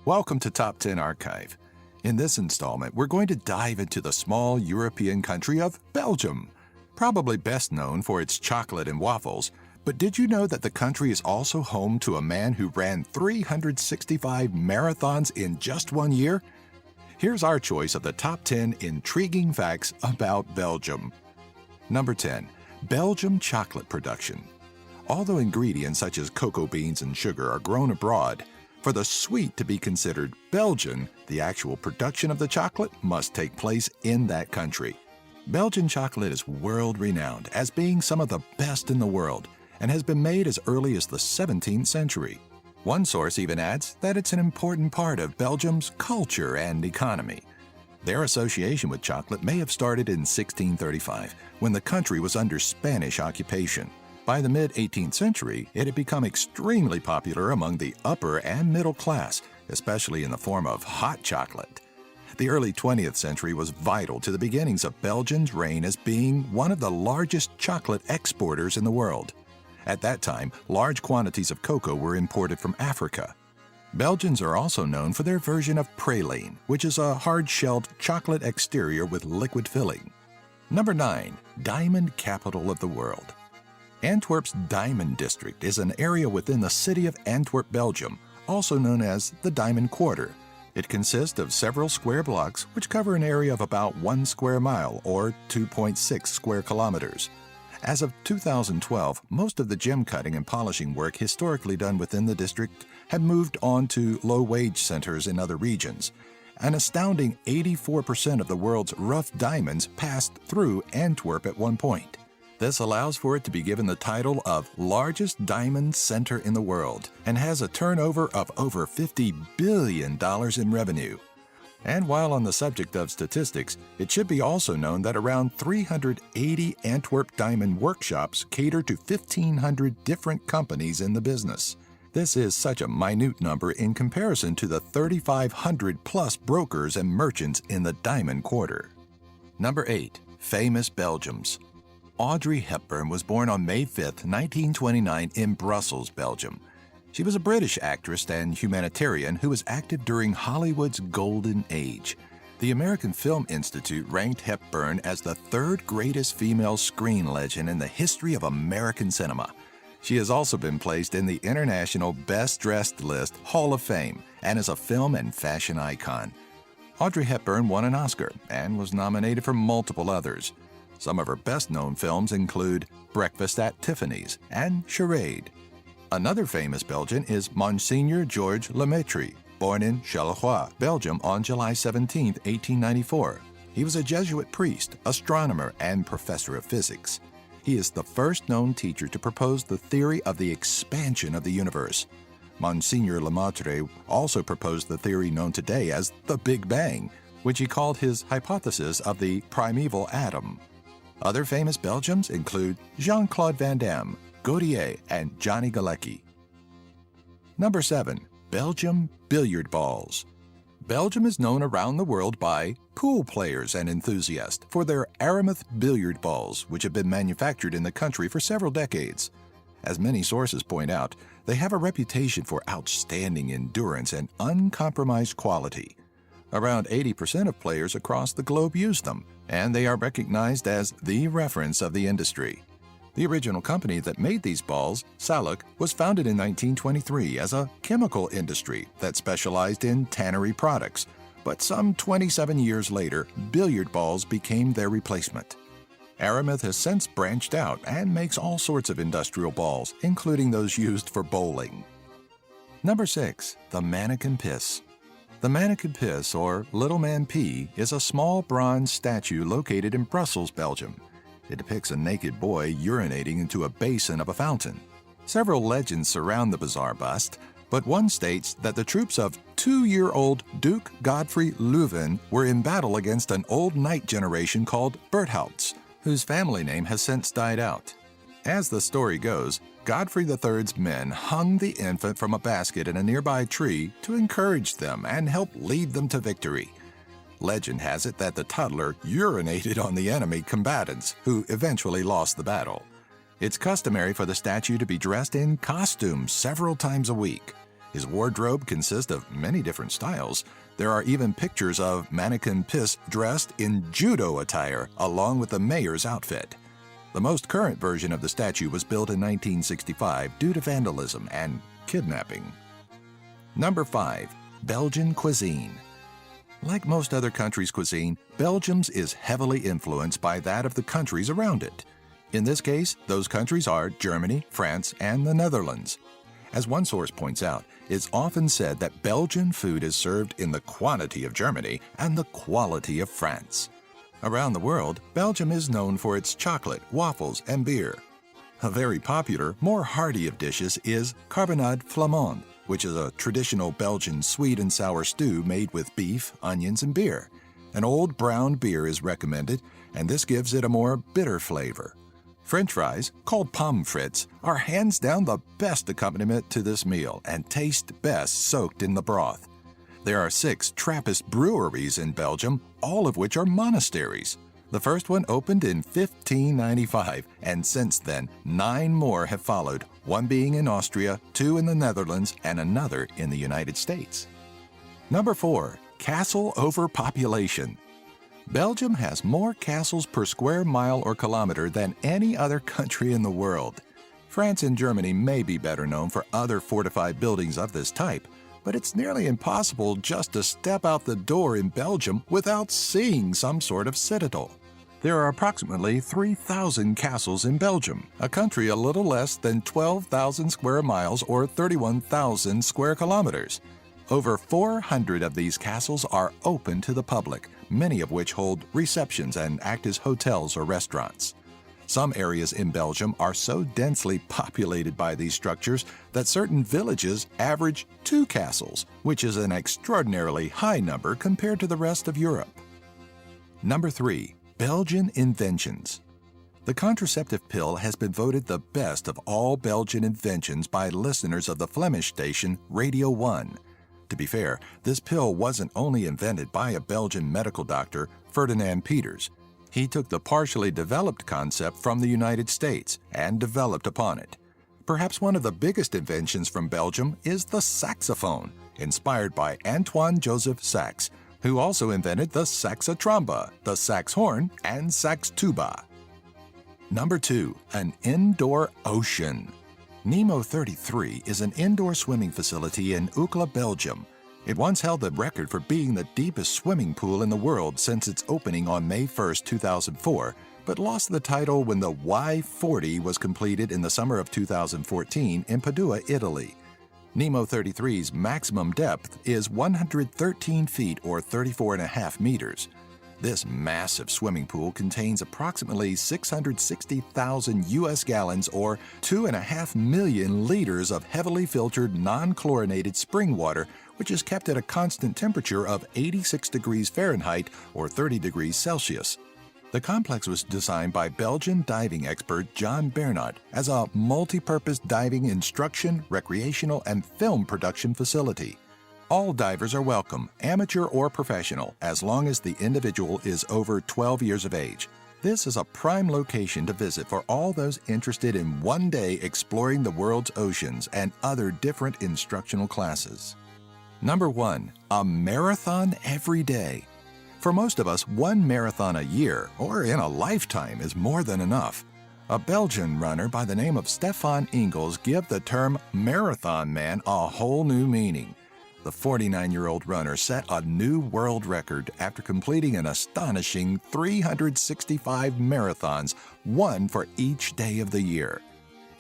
Welcome to Top 10 Archive. In this installment, we're going to dive into the small European country of Belgium. Probably best known for its chocolate and waffles, but did you know that the country is also home to a man who ran 365 marathons in just 1 year? Here's our choice of the top 10 intriguing facts about Belgium. Number 10. Belgium chocolate production. Although ingredients such as cocoa beans and sugar are grown abroad, for the sweet to be considered Belgian, the actual production of the chocolate must take place in that country. Belgian chocolate is world-renowned as being some of the best in the world and has been made as early as the 17th century. One source even adds that it's an important part of Belgium's culture and economy. Their association with chocolate may have started in 1635, when the country was under Spanish occupation. By the mid-18th century, it had become extremely popular among the upper and middle class, especially in the form of hot chocolate. The early 20th century was vital to the beginnings of Belgium's reign as being one of the largest chocolate exporters in the world. At that time, large quantities of cocoa were imported from Africa. Belgians are also known for their version of praline, which is a hard-shelled chocolate exterior with liquid filling. Number 9. Diamond capital of the world. Antwerp's Diamond District is an area within the city of Antwerp, Belgium, also known as the Diamond Quarter. It consists of several square blocks which cover an area of about 1 square mile or 2.6 square kilometers. As of 2012, most of the gem cutting and polishing work historically done within the district had moved on to low-wage centers in other regions. An astounding 84% of the world's rough diamonds passed through Antwerp at one point. This allows for it to be given the title of largest diamond center in the world and has a turnover of over $50 billion in revenue. And while on the subject of statistics, it should be also known that around 380 Antwerp diamond workshops cater to 1,500 different companies in the business. This is such a minute number in comparison to the 3,500 plus brokers and merchants in the Diamond Quarter. Number 8. Famous Belgians. Audrey Hepburn was born on May 5, 1929 in Brussels, Belgium. She was a British actress and humanitarian who was active during Hollywood's golden age. The American Film Institute ranked Hepburn as the third greatest female screen legend in the history of American cinema. She has also been placed in the International Best Dressed List Hall of Fame and is a film and fashion icon. Audrey Hepburn won an Oscar and was nominated for multiple others. Some of her best-known films include Breakfast at Tiffany's and Charade. Another famous Belgian is Monseigneur Georges Lemaitre, born in Charleroi, Belgium on July 17, 1894. He was a Jesuit priest, astronomer, and professor of physics. He is the first known teacher to propose the theory of the expansion of the universe. Monseigneur Lemaitre also proposed the theory known today as the Big Bang, which he called his hypothesis of the primeval atom. Other famous Belgians include Jean-Claude Van Damme, Gautier, and Johnny Galecki. Number 7. Belgium billiard balls. Belgium is known around the world by pool players and enthusiasts for their Aramith billiard balls, which have been manufactured in the country for several decades. As many sources point out, they have a reputation for outstanding endurance and uncompromised quality. Around 80% of players across the globe use them, and they are recognized as the reference of the industry. The original company that made these balls, Saluk, was founded in 1923 as a chemical industry that specialized in tannery products, but some 27 years later, billiard balls became their replacement. Aramith has since branched out and makes all sorts of industrial balls, including those used for bowling. Number 6. The Manneken Pis. The Manneken Pis, or Little Man P, is a small bronze statue located in Brussels, Belgium. It depicts a naked boy urinating into a basin of a fountain. Several legends surround the bizarre bust, but one states that the troops of 2-year-old Duke Godfrey Leuven were in battle against an old knight generation called Berthoudts, whose family name has since died out. As the story goes, Godfrey III's men hung the infant from a basket in a nearby tree to encourage them and help lead them to victory. Legend has it that the toddler urinated on the enemy combatants, who eventually lost the battle. It's customary for the statue to be dressed in costumes several times a week. His wardrobe consists of many different styles. There are even pictures of Manneken Pis dressed in judo attire, along with the mayor's outfit. The most current version of the statue was built in 1965 due to vandalism and kidnapping. Number 5. Belgian Cuisine. Like most other countries' cuisine, Belgium's is heavily influenced by that of the countries around it. In this case, those countries are Germany, France, and the Netherlands. As one source points out, it's often said that Belgian food is served in the quantity of Germany and the quality of France. Around the world, Belgium is known for its chocolate, waffles, and beer. A very popular, more hearty of dishes is carbonade flamande, which is a traditional Belgian sweet and sour stew made with beef, onions, and beer. An old brown beer is recommended, and this gives it a more bitter flavor. French fries, called pommes frites, are hands down the best accompaniment to this meal and taste best soaked in the broth. There are 6 Trappist breweries in Belgium, all of which are monasteries. The first one opened in 1595, and since then, 9 more have followed, one being in Austria, 2 in the Netherlands, and another in the United States. Number 4. Castle overpopulation. Belgium has more castles per square mile or kilometer than any other country in the world. France and Germany may be better known for other fortified buildings of this type, but it's nearly impossible just to step out the door in Belgium without seeing some sort of citadel. There are approximately 3,000 castles in Belgium, a country a little less than 12,000 square miles or 31,000 square kilometers. Over 400 of these castles are open to the public, many of which hold receptions and act as hotels or restaurants. Some areas in Belgium are so densely populated by these structures that certain villages average 2 castles, which is an extraordinarily high number compared to the rest of Europe. Number 3. Belgian Inventions. The contraceptive pill has been voted the best of all Belgian inventions by listeners of the Flemish station Radio 1. To be fair, this pill wasn't only invented by a Belgian medical doctor, Ferdinand Peters. He took the partially developed concept from the United States and developed upon it. Perhaps one of the biggest inventions from Belgium is the saxophone, inspired by Antoine Joseph Sax, who also invented the saxotromba, the sax horn, and sax tuba. Number 2. An indoor ocean. Nemo 33 is an indoor swimming facility in Ukla, Belgium. It once held the record for being the deepest swimming pool in the world since its opening on May 1, 2004, but lost the title when the Y40 was completed in the summer of 2014 in Padua, Italy. Nemo 33's maximum depth is 113 feet or 34.5 meters. This massive swimming pool contains approximately 660,000 U.S. gallons or 2.5 million liters of heavily filtered non-chlorinated spring water, which is kept at a constant temperature of 86 degrees Fahrenheit or 30 degrees Celsius. The complex was designed by Belgian diving expert John Bernard as a multi-purpose diving instruction, recreational, and film production facility. All divers are welcome, amateur or professional, as long as the individual is over 12 years of age. This is a prime location to visit for all those interested in one day exploring the world's oceans and other different instructional classes. Number 1. A marathon every day. For most of us, 1 marathon a year, or in a lifetime, is more than enough. A Belgian runner by the name of Stefan Ingels gave the term marathon man a whole new meaning. The 49-year-old runner set a new world record after completing an astonishing 365 marathons, one for each day of the year.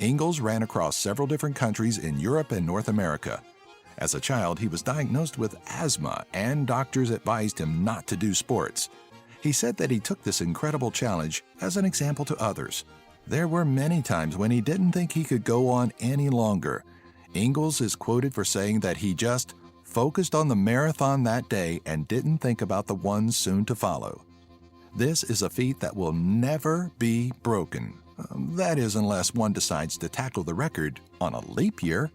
Ingels ran across several different countries in Europe and North America. As a child, he was diagnosed with asthma, and doctors advised him not to do sports. He said that he took this incredible challenge as an example to others. There were many times when he didn't think he could go on any longer. Ingels is quoted for saying that he just focused on the marathon that day and didn't think about the ones soon to follow. This is a feat that will never be broken. That is, unless one decides to tackle the record on a leap year.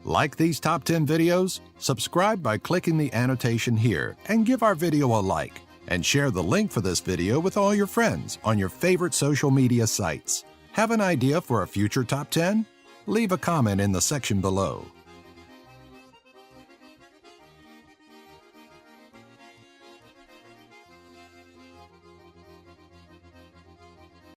Like these top 10 videos? Subscribe by clicking the annotation here and give our video a like. And share the link for this video with all your friends on your favorite social media sites. Have an idea for a future top 10? Leave a comment in the section below.